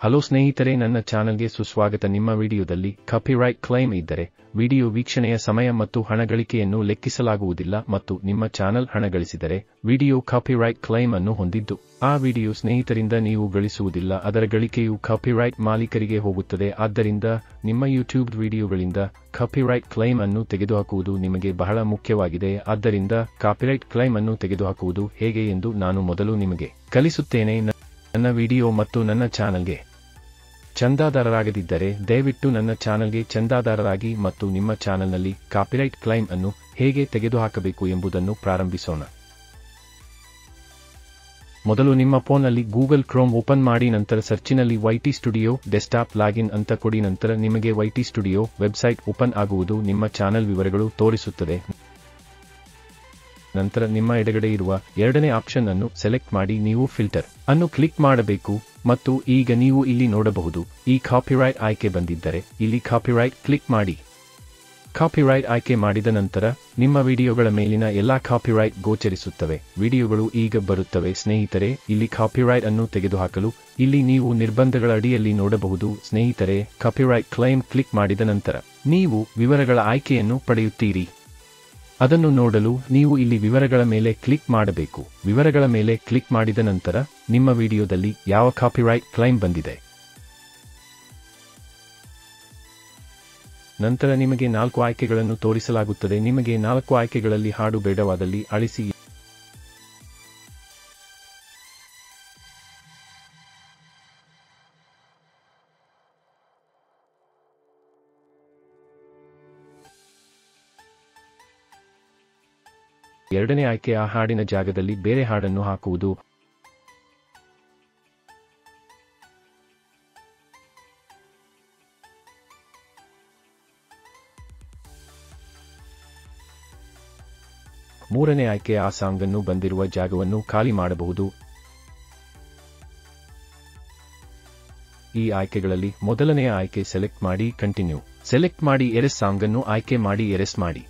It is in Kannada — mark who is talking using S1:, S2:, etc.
S1: ಹಲೋ ಸ್ನೇಹಿತರೆ, ನನ್ನ ಚಾನಲ್ಗೆ ಸುಸ್ವಾಗತ. ನಿಮ್ಮ ವಿಡಿಯೋದಲ್ಲಿ ಕಾಪಿರೈಟ್ ಕ್ಲೈಮ್ ಇದ್ದರೆ ವಿಡಿಯೋ ವೀಕ್ಷಣೆಯ ಸಮಯ ಮತ್ತು ಹಣ ಗಳಿಕೆಯನ್ನು ಲೆಕ್ಕಿಸಲಾಗುವುದಿಲ್ಲ ಮತ್ತು ನಿಮ್ಮ ಚಾನಲ್ ಹಣ ಗಳಿಸಿದರೆ ವಿಡಿಯೋ ಕಾಪಿರೈಟ್ ಕ್ಲೈಮ್ ಅನ್ನು ಹೊಂದಿದ್ದು ಆ ವಿಡಿಯೋ ಸ್ನೇಹಿತರಿಂದ ನೀವು ಗಳಿಸುವುದಿಲ್ಲ, ಅದರ ಗಳಿಕೆಯು ಕಾಪಿರೈಟ್ ಮಾಲೀಕರಿಗೆ ಹೋಗುತ್ತದೆ. ಆದ್ದರಿಂದ ನಿಮ್ಮ ಯೂಟ್ಯೂಬ್ ವಿಡಿಯೋಗಳಿಂದ ಕಾಪಿರೈಟ್ ಕ್ಲೈಮ್ ಅನ್ನು ತೆಗೆದುಹಾಕುವುದು ನಿಮಗೆ ಬಹಳ ಮುಖ್ಯವಾಗಿದೆ. ಆದ್ದರಿಂದ ಕಾಪಿರೈಟ್ ಕ್ಲೈಮ್ ಅನ್ನು ತೆಗೆದುಹಾಕುವುದು ಹೇಗೆ ಎಂದು ನಾನು ಮೊದಲು ನಿಮಗೆ ಕಲಿಸುತ್ತೇನೆ. ನನ್ನ ವಿಡಿಯೋ ಮತ್ತು ನನ್ನ ಚಾನಲ್ಗೆ ಚಂದಾದಾರರಾಗದಿದ್ದರೆ ದಯವಿಟ್ಟು ನನ್ನ ಚಾನಲ್ಗೆ ಚಂದಾದಾರರಾಗಿ ಮತ್ತು ನಿಮ್ಮ ಚಾನಲ್ನಲ್ಲಿ ಕಾಪಿರೈಟ್ ಕ್ಲೈಮ್ ಅನ್ನು ಹೇಗೆ ತೆಗೆದುಹಾಕಬೇಕು ಎಂಬುದನ್ನು ಪ್ರಾರಂಭಿಸೋಣ. ಮೊದಲು ನಿಮ್ಮ ಫೋನ್ನಲ್ಲಿ ಗೂಗಲ್ ಕ್ರೋಮ್ ಓಪನ್ ಮಾಡಿ, ನಂತರ ಸರ್ಚಿನಲ್ಲಿ ವೈಟಿ ಸ್ಟುಡಿಯೋ ಡೆಸ್ಕ್ಟಾಪ್ ಲಾಗಿನ್ ಅಂತ ಕೊಡಿ. ನಂತರ ನಿಮಗೆ ವೈಟಿ ಸ್ಟುಡಿಯೋ ವೆಬ್ಸೈಟ್ ಓಪನ್ ಆಗುವುದು, ನಿಮ್ಮ ಚಾನಲ್ ವಿವರಗಳು ತೋರಿಸುತ್ತದೆ. ನಂತರ ನಿಮ್ಮ ಎಡಗಡೆ ಇರುವ ಎರಡನೇ ಆಪ್ಷನ್ ಅನ್ನು ಸೆಲೆಕ್ಟ್ ಮಾಡಿ ನೀವು ಫಿಲ್ಟರ್ ಅನ್ನು ಕ್ಲಿಕ್ ಮಾಡಬೇಕು ಮತ್ತು ಈಗ ನೀವು ಇಲ್ಲಿ ನೋಡಬಹುದು ಈ ಕಾಪಿರೈಟ್ ಆಯ್ಕೆ ಬಂದಿದ್ದರೆ ಇಲ್ಲಿ ಕಾಪಿರೈಟ್ ಕ್ಲಿಕ್ ಮಾಡಿ. ಕಾಪಿರೈಟ್ ಆಯ್ಕೆ ಮಾಡಿದ ನಂತರ ನಿಮ್ಮ ವಿಡಿಯೋಗಳ ಮೇಲಿನ ಎಲ್ಲಾ ಕಾಪಿರೈಟ್ ಗೋಚರಿಸುತ್ತವೆ. ವಿಡಿಯೋಗಳು ಈಗ ಬರುತ್ತವೆ. ಸ್ನೇಹಿತರೆ, ಇಲ್ಲಿ ಕಾಪಿರೈಟ್ ಅನ್ನು ತೆಗೆದುಹಾಕಲು ಇಲ್ಲಿ ನೀವು ನಿರ್ಬಂಧಗಳ ಅಡಿಯಲ್ಲಿ ನೋಡಬಹುದು. ಸ್ನೇಹಿತರೆ, ಕಾಪಿರೈಟ್ ಕ್ಲೈಮ್ ಕ್ಲಿಕ್ ಮಾಡಿದ ನಂತರ ನೀವು ವಿವರಗಳ ಆಯ್ಕೆಯನ್ನು ಪಡೆಯುತ್ತೀರಿ. ಅದನ್ನು ನೋಡಲು ನೀವು ಇಲ್ಲಿ ವಿವರಗಳ ಮೇಲೆ ಕ್ಲಿಕ್ ಮಾಡಬೇಕು. ವಿವರಗಳ ಮೇಲೆ ಕ್ಲಿಕ್ ಮಾಡಿದ ನಂತರ ನಿಮ್ಮ ವಿಡಿಯೋದಲ್ಲಿ ಯಾವ ಕಾಪಿರೈಟ್ ಕ್ಲೈಮ್ ಬಂದಿದೆ. ನಂತರ ನಿಮಗೆ 4 ಆಯ್ಕೆಗಳನ್ನು ತೋರಿಸಲಾಗುತ್ತದೆ. ನಿಮಗೆ 4 ಆಯ್ಕೆಗಳಲ್ಲಿ ಹಾಡು ಬೇಡವಾದಲ್ಲಿ ಅಳಿಸಿ. ಎರಡನೇ ಆಯ್ಕೆ ಆ ಹಾಡಿನ ಜಾಗದಲ್ಲಿ ಬೇರೆ ಹಾಡನ್ನು ಹಾಕುವುದು. ಮೂರನೇ ಆಯ್ಕೆ ಆ ಸಾಂಗ್ ಅನ್ನು ಬಂದಿರುವ ಜಾಗವನ್ನು ಖಾಲಿ ಮಾಡಬಹುದು. ಈ ಆಯ್ಕೆಗಳಲ್ಲಿ ಮೊದಲನೆಯ ಆಯ್ಕೆ ಸೆಲೆಕ್ಟ್ ಮಾಡಿ, ಕಂಟಿನ್ಯೂ ಸೆಲೆಕ್ಟ್ ಮಾಡಿ, ಎರೆಸ್ ಸಾಂಗ್ ಅನ್ನು ಆಯ್ಕೆ ಮಾಡಿ, ಎರೆಸ್ ಮಾಡಿ.